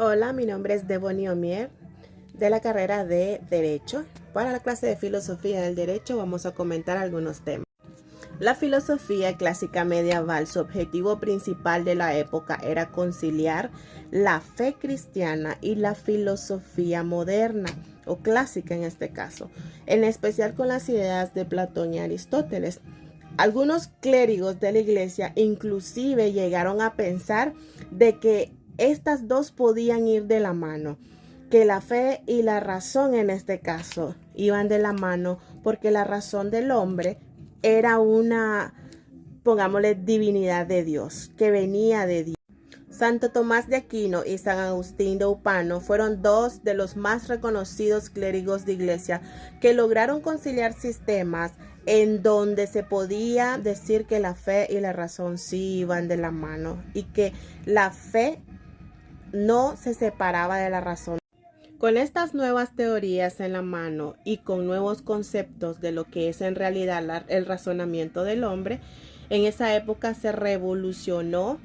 Hola, mi nombre es Devoni Omier de la carrera de Derecho. Para la clase de Filosofía del Derecho vamos a comentar algunos temas. La filosofía clásica medieval, su objetivo principal de la época era conciliar la fe cristiana y la filosofía moderna, o clásica en este caso, en especial con las ideas de Platón y Aristóteles. Algunos clérigos de la iglesia inclusive llegaron a pensar de que estas dos podían ir de la mano, que la fe y la razón en este caso iban de la mano porque la razón del hombre era una, pongámosle, divinidad de Dios, que venía de Dios. Santo Tomás de Aquino y San Agustín de Upano fueron dos de los más reconocidos clérigos de iglesia que lograron conciliar sistemas en donde se podía decir que la fe y la razón sí iban de la mano y que la fe no se separaba de la razón. Con estas nuevas teorías en la mano y con nuevos conceptos de lo que es en realidad el razonamiento del hombre, en esa época se revolucionó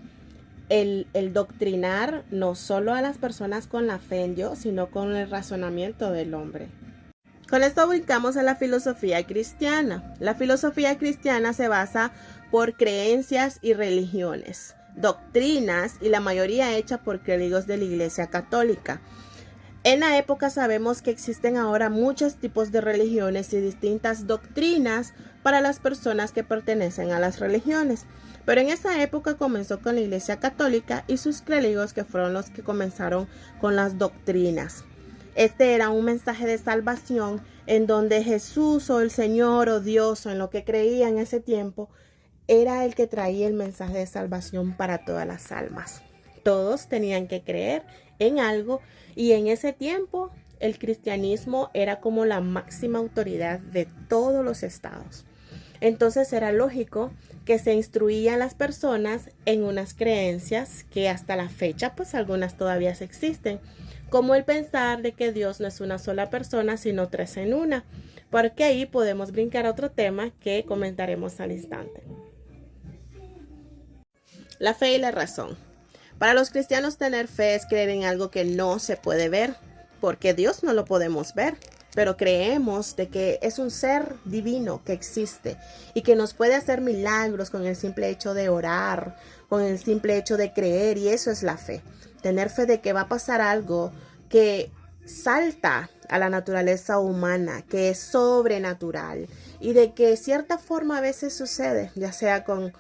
el doctrinar no solo a las personas con la fe en Dios, sino con el razonamiento del hombre. Con esto brincamos a la filosofía cristiana. La filosofía cristiana se basa por creencias y religiones, doctrinas y la mayoría hecha por clérigos de la Iglesia Católica. En la época sabemos que existen ahora muchos tipos de religiones y distintas doctrinas para las personas que pertenecen a las religiones. Pero en esa época comenzó con la Iglesia Católica y sus clérigos, que fueron los que comenzaron con las doctrinas. Este era un mensaje de salvación en donde Jesús o el Señor o Dios o en lo que creía en ese tiempo era el que traía el mensaje de salvación para todas las almas. Todos tenían que creer en algo y en ese tiempo el cristianismo era como la máxima autoridad de todos los estados. Entonces era lógico que se instruían las personas en unas creencias que hasta la fecha pues algunas todavía existen, como el pensar de que Dios no es una sola persona sino tres en una, porque ahí podemos brincar a otro tema que comentaremos al instante. La fe y la razón. Para los cristianos tener fe es creer en algo que no se puede ver, porque Dios no lo podemos ver, pero creemos de que es un ser divino que existe y que nos puede hacer milagros con el simple hecho de orar, con el simple hecho de creer, y eso es la fe. Tener fe de que va a pasar algo que salta a la naturaleza humana, que es sobrenatural y de que de cierta forma a veces sucede, ya sea con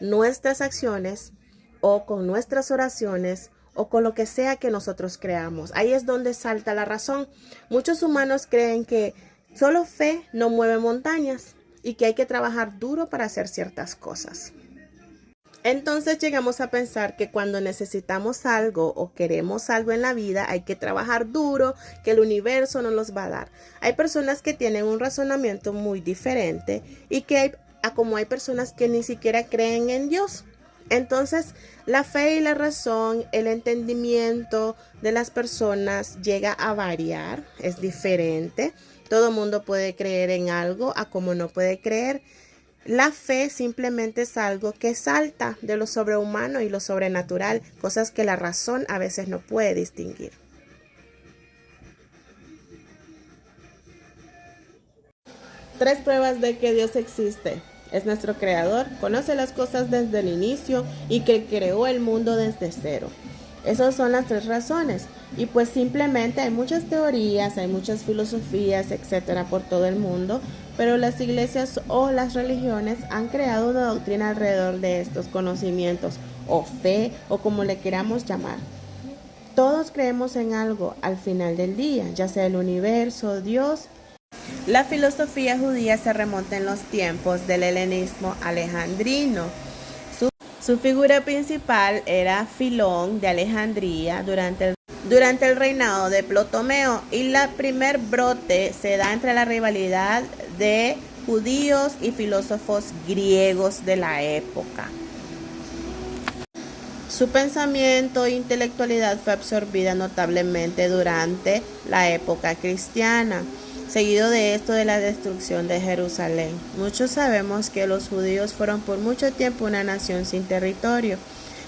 nuestras acciones o con nuestras oraciones o con lo que sea que nosotros creamos. Ahí es donde salta la razón. Muchos humanos creen que solo fe no mueve montañas y que hay que trabajar duro para hacer ciertas cosas. Entonces llegamos a pensar que cuando necesitamos algo o queremos algo en la vida hay que trabajar duro, que el universo nos los va a dar. Hay personas que tienen un razonamiento muy diferente y que como hay personas que ni siquiera creen en Dios. Entonces, la fe y la razón, el entendimiento de las personas llega a variar, es diferente. Todo mundo puede creer en algo a como no puede creer. La fe simplemente es algo que salta de lo sobrehumano y lo sobrenatural, cosas que la razón a veces no puede distinguir. Tres pruebas de que Dios existe. Es nuestro creador, conoce las cosas desde el inicio y que creó el mundo desde cero. Esas son las tres razones. Y pues simplemente hay muchas teorías, hay muchas filosofías, etcétera, por todo el mundo, pero las iglesias o las religiones han creado una doctrina alrededor de estos conocimientos, o fe, o como le queramos llamar. Todos creemos en algo al final del día, ya sea el universo, Dios. La filosofía judía se remonta en los tiempos del helenismo alejandrino. Su figura principal era Filón de Alejandría durante el reinado de Ptolomeo, y la primer brote se da entre la rivalidad de judíos y filósofos griegos de la época. Su pensamiento e intelectualidad fue absorbida notablemente durante la época cristiana. Seguido de esto de la destrucción de Jerusalén. Muchos sabemos que los judíos fueron por mucho tiempo una nación sin territorio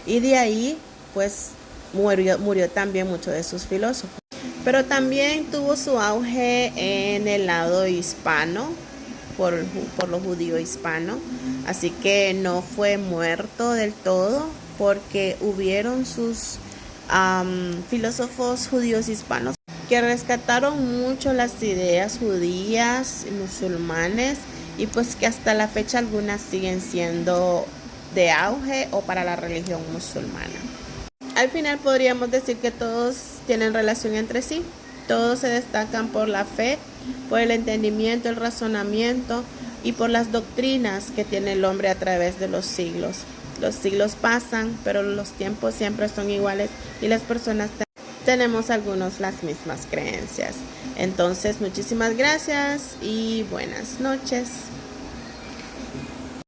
y de ahí pues murió también mucho de sus filósofos. Pero también tuvo su auge en el lado hispano, por lo judío hispano. Así que no fue muerto del todo, porque hubieron sus filósofos judíos hispanos que rescataron mucho las ideas judías y musulmanes, y pues que hasta la fecha algunas siguen siendo de auge o para la religión musulmana. Al final podríamos decir que todos tienen relación entre sí, todos se destacan por la fe, por el entendimiento, el razonamiento y por las doctrinas que tiene el hombre a través de los siglos. Los siglos pasan, pero los tiempos siempre son iguales y las personas tenemos algunos las mismas creencias. Entonces, muchísimas gracias y buenas noches.